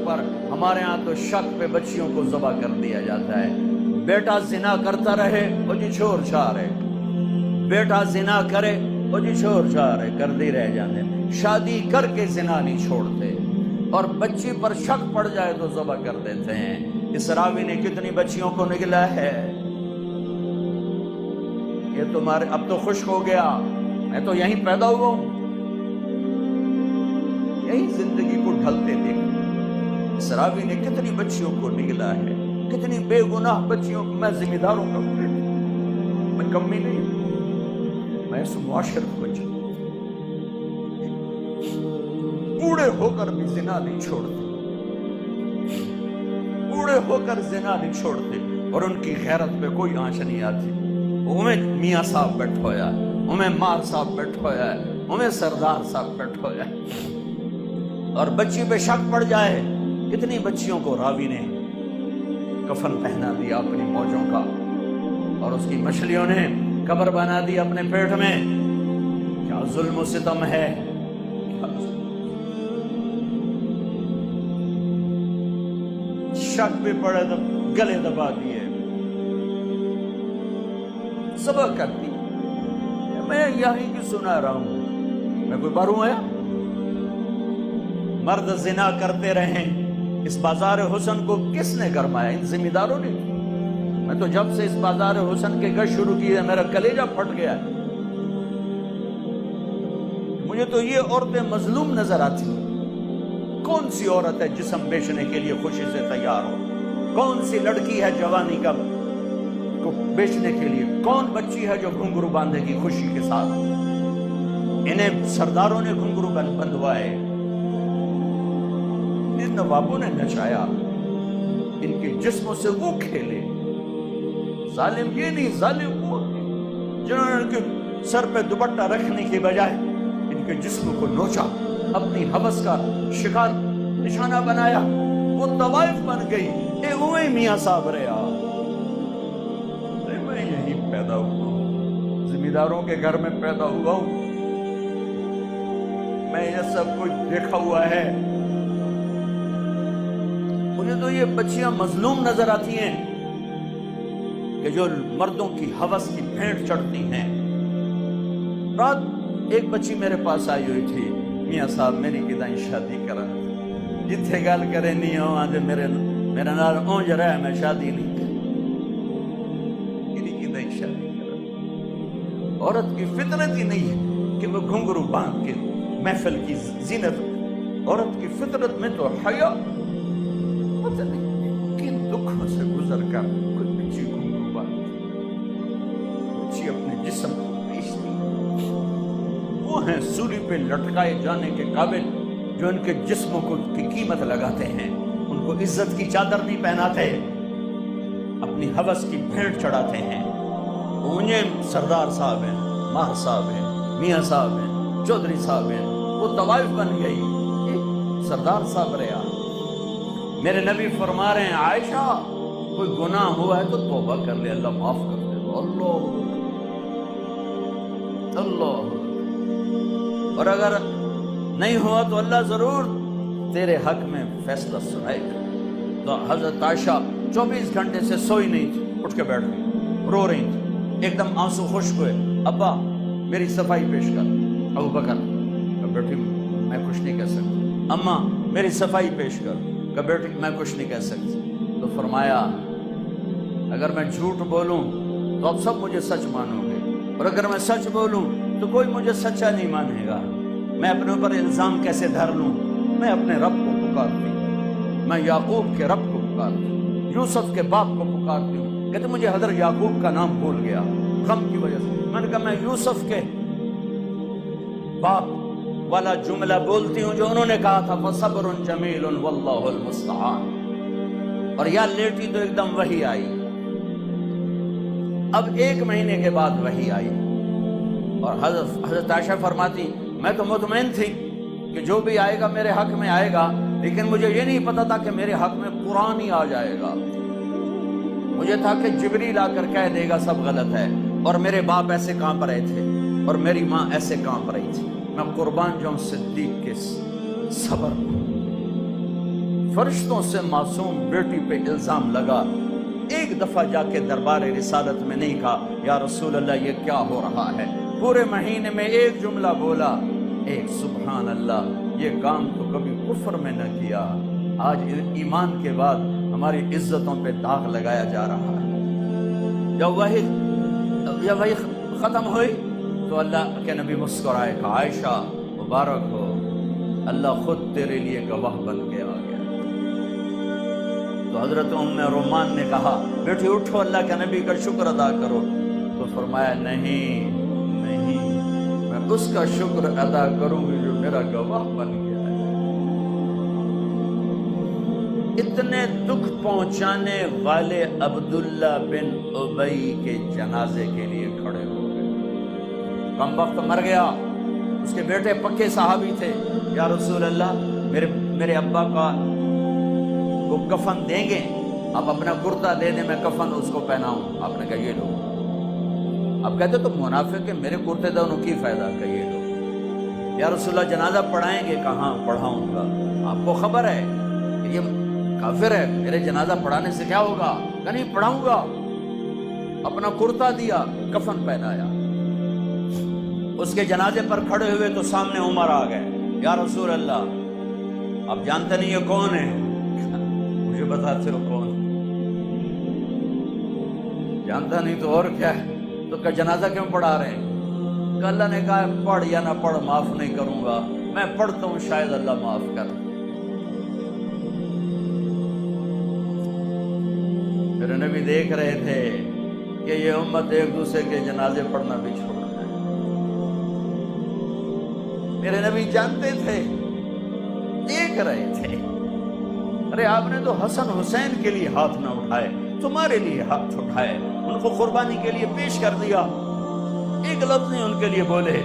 پر ہمارے ہاں تو شک پہ بچیوں کو ذبح کر دیا جاتا ہے. بیٹا زنا کرتا رہے وہ جی چھوڑ چھار ہے, بیٹا زنا کرے وہ جی چھوڑ چھار ہے, کردی رہ جانے. شادی کر کے زنا نہیں چھوڑتے, اور بچی پر شک پڑ جائے تو ذبح کر دیتے ہیں. اس راوی نے کتنی بچیوں کو نگلا ہے. یہ تمہارے اب تو خشک ہو گیا, میں تو یہیں پیدا ہوا ہوں, یہی زندگی کو ڈھلتے دیکھ. اس راوی نے کتنی بچیوں کو نگلا ہے, کتنی بے گناہ بچیوں کو. میں ذمہ داروں کا بیٹا, میں کمی نہیں, میں اس معاشرت کو چاہتا. بوڑھے ہو کر بھی زنا نہیں چھوڑتے, بوڑھے ہو کر زنا نہیں چھوڑتے, اور ان کی غیرت پہ کوئی آنچ نہیں آتی. ہمیں میاں صاحب بیٹھ ہویا, ہمیں مار صاحب بیٹھ ہویا ہے, ہمیں سردار صاحب بیٹھ ہویا ہے, اور بچی پہ شک پڑ جائے. کتنی بچیوں کو راوی نے کفن پہنا دیا اپنی موجوں کا, اور اس کی مچھلیوں نے قبر بنا دی اپنے پیٹ میں. کیا ظلم و ستم ہے, شک بھی پڑے تو گلے دبا دیے, سبق کرتی. میں یہی کی سنا رہا ہوں, میں کوئی باروں آیا. مرد زنا کرتے رہیں, اس بازار حسن کو کس نے گرمایا؟ ان ذمہ داروں نے. میں تو جب سے اس بازار حسن کے گشت شروع کی ہے میرا کلیجہ پھٹ گیا ہے. مجھے تو یہ عورتیں مظلوم نظر آتی ہیں. کون سی عورت ہے جسم بیچنے کے لیے خوشی سے تیار ہو؟ کون سی لڑکی ہے جوانی کا کو بیچنے کے لیے؟ کون بچی ہے جو گھنگرو باندھے گی خوشی کے ساتھ؟ انہیں سرداروں نے گھنگرو بندھوائے, ان نوابوں نے نچایا, ان کے جسموں سے وہ کھیلے. ظالم یہ نہیں, ظالم وہ جنہوں نے ان کے سر پہ دوپٹہ رکھنے کے بجائے ان کے جسم کو نوچا, اپنی ہوس کا شکار نشانہ بنایا. وہ طوائف بن گئی. اے اوے میاں صاحب رہا, میں یہیں پیدا ہوا ہوں, ذمہ داروں کے گھر میں پیدا ہوا ہوں, میں یہ سب کچھ دیکھا ہوا ہے. مجھے تو یہ بچیاں مظلوم نظر آتی ہیں کہ جو مردوں کی ہوس کی بھینٹ چڑھتی ہیں. رات ایک بچی میرے پاس آئی ہوئی تھی, میاں صاحب میری کدائیں شادی کرا, جتھے گل کرے نہیں ہوں آج میرے نال اونج رہا ہے, میں شادی نہیں کری, کدائیں شادی کرا. عورت کی فطرت ہی نہیں ہے کہ وہ گھنگرو باندھ کے محفل کی زینت. عورت کی فطرت میں تو حیا, پتہ نہیں کن دکھوں سے گزر کر کوئی بچی گھنگرو باندھتی, بچی اپنے جسم کو بیچتی. وہ ہیں سولی پہ لٹکائے جانے کے قابل جو ان کے جسموں کو کی قیمت لگاتے ہیں, ان کو عزت کی چادر نہیں پہناتے, اپنی ہوس کی بھینٹ چڑھاتے ہیں. انہیں سردار صاحب ہیں, ماہ صاحب ہیں, میاں صاحب ہیں, چودھری صاحب ہیں, وہ طوائف بن گئی. سردار صاحب رہا. میرے نبی فرما رہے ہیں عائشہ کوئی گناہ ہوا ہے تو توبہ کر لے, اللہ معاف کر دے. اللہ اللہ, اور اگر نہیں ہوا تو اللہ ضرور تیرے حق میں فیصلہ سنائے گا. تو حضرت عائشہ 24 گھنٹے سے سوئی نہیں تھی, اٹھ کے بیٹھ گئی, رو رہی تھی. ایک دم آنسو خشک ہوئے. ابا میری صفائی پیش کر. ابو بکر کہ بیٹی میں کچھ نہیں کہہ سکتی. اماں میری صفائی پیش کر. کہ بیٹی میں کچھ نہیں کہہ سکتی. تو فرمایا اگر میں جھوٹ بولوں تو اب سب مجھے سچ مانو گے, اور اگر میں سچ بولوں تو کوئی مجھے سچا نہیں مانے گا. میں اپنے اوپر الزام کیسے دھر لوں؟ میں اپنے رب کو پکارتی ہوں, میں یعقوب کے رب کو پکارتی ہوں, یوسف کے باپ کو پکارتی ہوں. کہتے مجھے حضرت یعقوب کا نام بھول گیا غم کی وجہ سے. میں نے کہا میں یوسف کے باپ والا جملہ بولتی ہوں جو انہوں نے کہا تھا فصبر جمیل واللہ المستعان. اور یا لیٹی تو ایک دم وحی آئی. اب 1 مہینے کے بعد وحی آئی, اور حضرت عائشہ فرماتی میں تو مطمئن تھی کہ جو بھی آئے گا میرے حق میں آئے گا, لیکن مجھے یہ نہیں پتا تھا کہ میرے حق میں قرآن ہی آ جائے گا. مجھے تھا کہ جبریل آ کر کہہ دے گا سب غلط ہے, اور میرے باپ ایسے کانپ رہے تھے اور میری ماں ایسے کانپ رہی تھی. میں قربان جاؤں صدیق کے صبر کو, فرشتوں سے معصوم بیٹی پہ الزام لگا، ایک دفعہ جا کے دربار رسالت میں نہیں کہا یا رسول اللہ یہ کیا ہو رہا ہے، پورے مہینے میں ایک جملہ بولا، ایک سبحان اللہ، یہ کام تو کبھی کفر میں نہ کیا، آج ایمان کے بعد ہماری عزتوں پہ داغ لگایا جا رہا ہے۔ جب وہی ختم ہوئی تو اللہ کے نبی مسکرائے کہ عائشہ مبارک ہو، اللہ خود تیرے لیے گواہ بن کے آ گیا۔ تو حضرت ام رومان نے کہا بیٹی اٹھو، اللہ کے نبی کا شکر ادا کرو، تو فرمایا نہیں، میں اس کا شکر ادا کروں گی جو میرا گواہ بن گیا ہے۔ اتنے دکھ پہنچانے والے عبداللہ بن ابی کے جنازے کے لیے کھڑے ہو گئے۔ کم وقت مر گیا، اس کے بیٹے پکے صحابی تھے، یا رسول اللہ میرے ابا کا وہ کفن دیں گے، آپ اپنا کرتا دے دیں، میں کفن اس کو پہناؤں۔ آپ نے کہا یہ لو۔ اب کہتے تو منافق ہے، میرے کرتے دے انہوں کی فائدہ، کہ یہ لو۔ یا رسول اللہ جنازہ پڑھائیں گے؟ کہاں پڑھاؤں گا، آپ کو خبر ہے کہ یہ کافر ہے، میرے جنازہ پڑھانے سے کیا ہوگا؟ کہ نہیں پڑھاؤں گا۔ اپنا کرتا دیا، کفن پہنایا، اس کے جنازے پر کھڑے ہوئے تو سامنے عمر آ گئے، یا رسول اللہ آپ جانتے نہیں یہ کون ہے؟ مجھے بتاتے ہو کون؟ جانتا نہیں تو اور کیا ہے، تو کہ جنازہ کیوں پڑھا رہے ہیں؟ کہ اللہ نے کہا پڑھ یا نہ پڑھ معاف نہیں کروں گا، میں پڑھتا ہوں شاید اللہ معاف کر۔ میرے نبی دیکھ رہے تھے کہ یہ امت ایک دوسرے کے جنازے پڑھنا بھی چھوڑ دے۔ میرے نبی جانتے تھے، دیکھ رہے تھے۔ ارے آپ نے تو حسن حسین کے لیے ہاتھ نہ اٹھائے، تمہارے لیے ہاتھ اٹھائے، ان کو قربانی کے لیے پیش کر دیا، ایک لفظ نہیں ان کے لیے بولے۔